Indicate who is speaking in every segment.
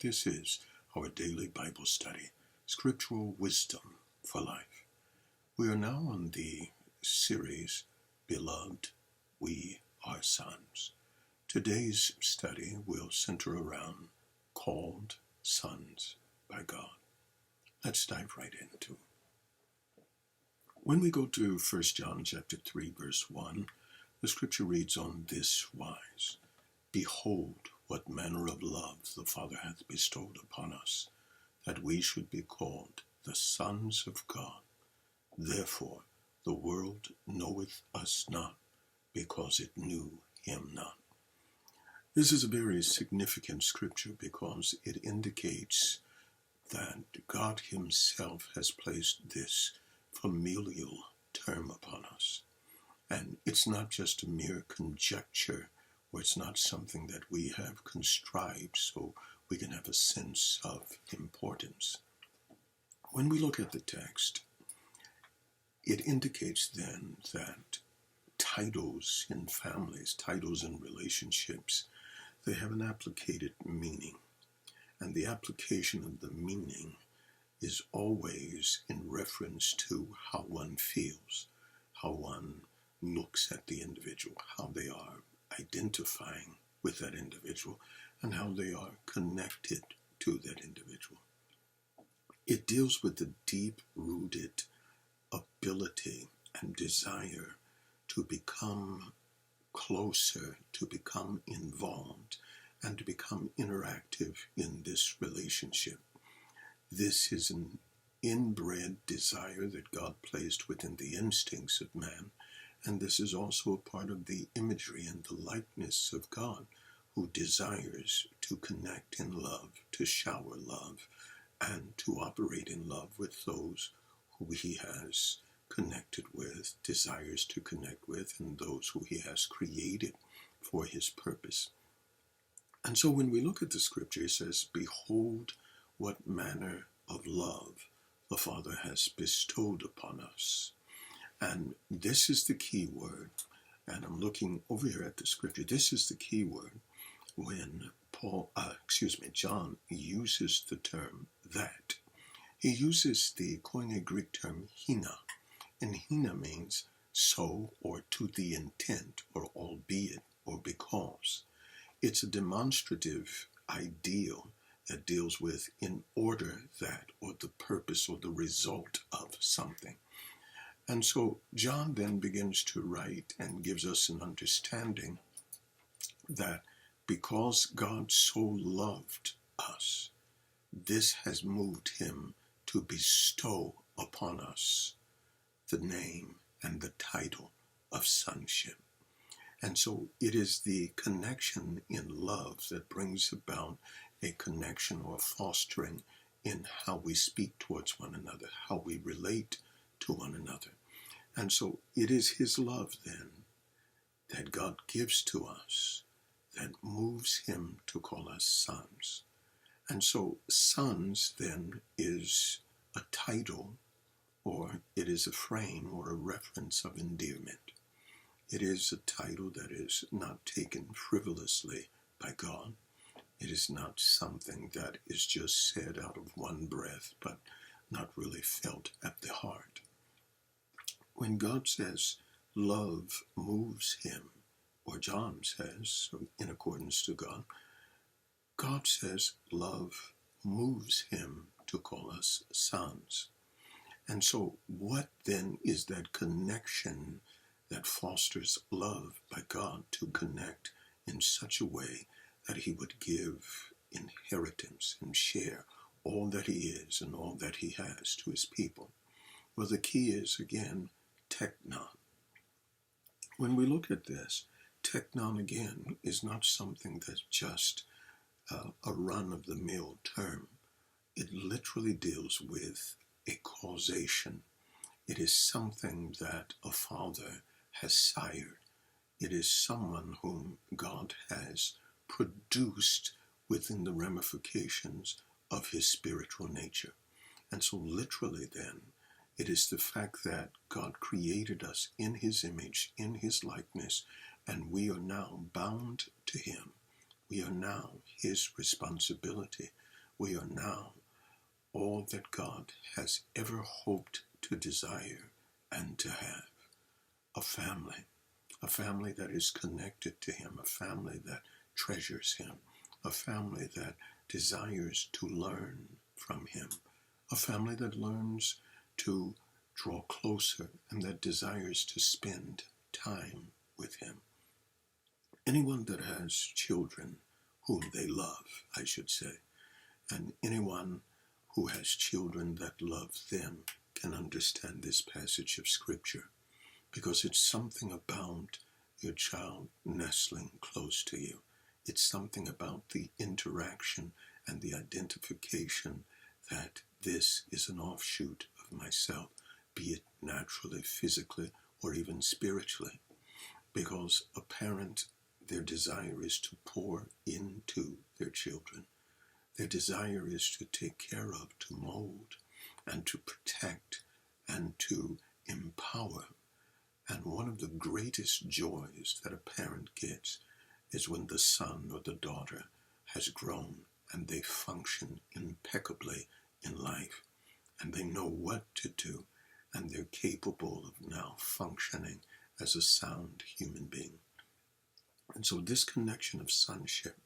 Speaker 1: This is our daily Bible study, Scriptural Wisdom for Life. We are now on the series, Beloved, We Are Sons. Today's study will center around Called Sons by God. Let's dive right into it. When we go to 1 John chapter 3, verse 1, the scripture reads on this wise, Behold, what manner of love the Father hath bestowed upon us, that we should be called the sons of God. Therefore the world knoweth us not, because it knew him not. This is a very significant scripture because it indicates that God himself has placed this familial term upon us. And it's not just a mere conjecture, or it's not something that we have contrived so we can have a sense of importance. When we look at the text, it indicates then that titles in families, titles in relationships, they have an applicated meaning. And the application of the meaning is always in reference to how one feels, how one looks at the individual, how they are identifying with that individual, and how they are connected to that individual. It deals with the deep-rooted ability and desire to become closer, to become involved, and to become interactive in this relationship. This is an inbred desire that God placed within the instincts of man, and this is also a part of the imagery and the likeness of God, who desires to connect in love, to shower love, and to operate in love with those who he has connected with, desires to connect with, and those who he has created for his purpose. And so when we look at the scripture, it says, Behold, what manner of love the Father has bestowed upon us. And this is the key word. And I'm looking over here at the scripture. This is the key word when John uses the term that. He uses the Koine Greek term hina. And hina means so, or to the intent, or albeit, or because. It's a demonstrative ideal that deals with in order that, or the purpose, or the result of something. And so John then begins to write and gives us an understanding that because God so loved us, this has moved him to bestow upon us the name and the title of sonship. And so it is the connection in love that brings about a connection or fostering in how we speak towards one another, how we relate to one another. And so it is his love then that God gives to us that moves him to call us sons. And so sons then is a title, or it is a frame or a reference of endearment. It is a title that is not taken frivolously by God. It is not something that is just said out of one breath, but not really felt at the heart. When God says love moves him, or John says, in accordance to God, God says love moves him to call us sons. And so what then is that connection that fosters love by God to connect in such a way that he would give inheritance and share all that he is and all that he has to his people? Well, the key is, again, Teknon. When we look at this, Teknon, again, is not something that's just a run-of-the-mill term. It literally deals with a causation. It is something that a father has sired. It is someone whom God has produced within the ramifications of his spiritual nature. And so literally then, it is the fact that God created us in his image, in his likeness, and we are now bound to him. We are now his responsibility. we are now all that God has ever hoped to desire and to have. A family that is connected to him, a family that treasures him, a family that desires to learn from him, a family that learns to draw closer and that desires to spend time with him. Anyone that has children whom they love, I should say, and anyone who has children that love them can understand this passage of Scripture, because it's something about your child nestling close to you. It's something about the interaction and the identification that this is an offshoot of myself, be it naturally, physically, or even spiritually. Because a parent, their desire is to pour into their children. Their desire is to take care of, to mold, and to protect, and to empower. And one of the greatest joys that a parent gets is when the son or the daughter has grown and they function impeccably in life, and they know what to do, and they're capable of now functioning as a sound human being. And so this connection of sonship,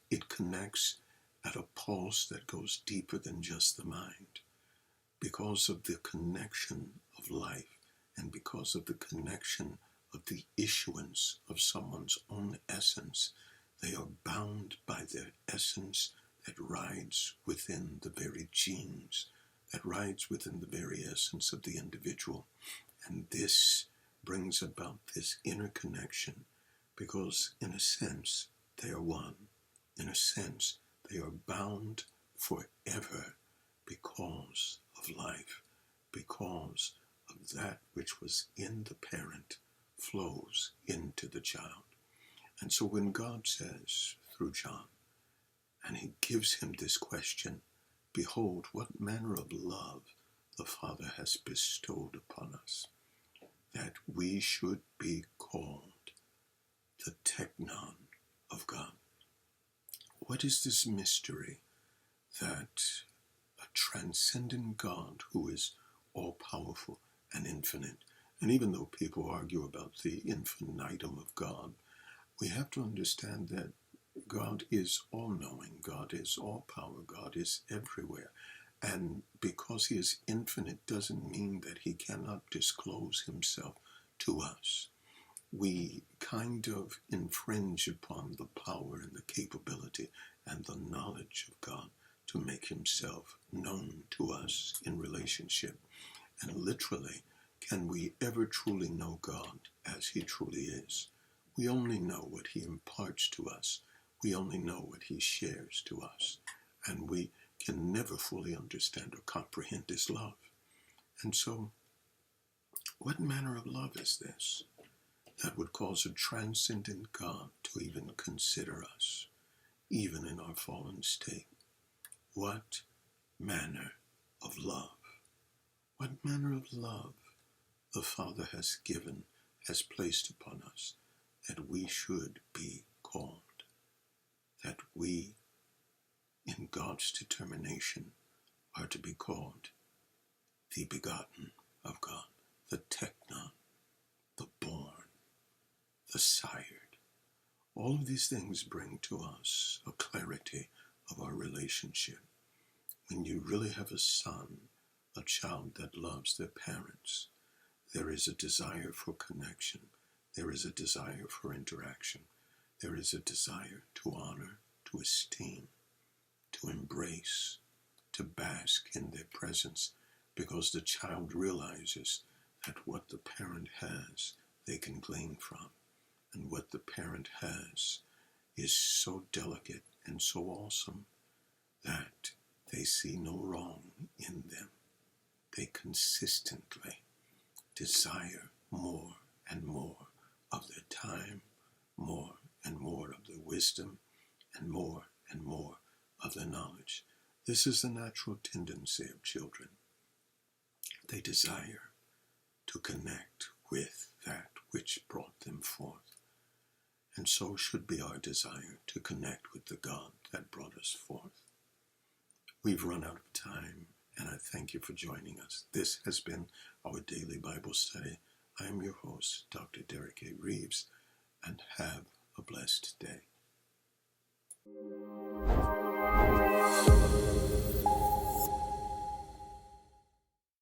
Speaker 1: it connects at a pulse that goes deeper than just the mind, because of the connection of life and because of the connection of the issuance of someone's own essence. They are bound by their essence that rides within the very genes, that rides within the very essence of the individual. And this brings about this interconnection, because in a sense they are one. In a sense they are bound forever because of life, because of that which was in the parent flows into the child. And so when God says through John, and he gives him this question, behold, what manner of love the Father has bestowed upon us, that we should be called the Teknon of God. What is this mystery that a transcendent God who is all-powerful and infinite, and even though people argue about the infinitum of God, we have to understand that God is all-knowing, God is all-power, God is everywhere. And because he is infinite doesn't mean that he cannot disclose himself to us. We kind of infringe upon the power and the capability and the knowledge of God to make himself known to us in relationship. And literally, can we ever truly know God as he truly is? We only know what he imparts to us. We only know what he shares to us. And we can never fully understand or comprehend his love. And so, what manner of love is this that would cause a transcendent God to even consider us, even in our fallen state? What manner of love? What manner of love the Father has given, has placed upon us, that we should be called, that we, in God's determination, are to be called the begotten of God, the Teknon, the born, the sired. All of these things bring to us a clarity of our relationship. When you really have a son, a child that loves their parents, there is a desire for connection. There is a desire for interaction. There is a desire to honor, to esteem, to embrace, to bask in their presence, because the child realizes that what the parent has, they can glean from. And what the parent has is so delicate and so awesome that they see no wrong in them. They consistently desire more and more of their time, more and more of their wisdom, and more of their knowledge. This is the natural tendency of children. They desire to connect with that which brought them forth. And so should be our desire to connect with the God that brought us forth. We've run out of time, and I thank you for joining us. This has been our daily Bible study. I am your host, Dr. Derek A. Reeves, and have a blessed day.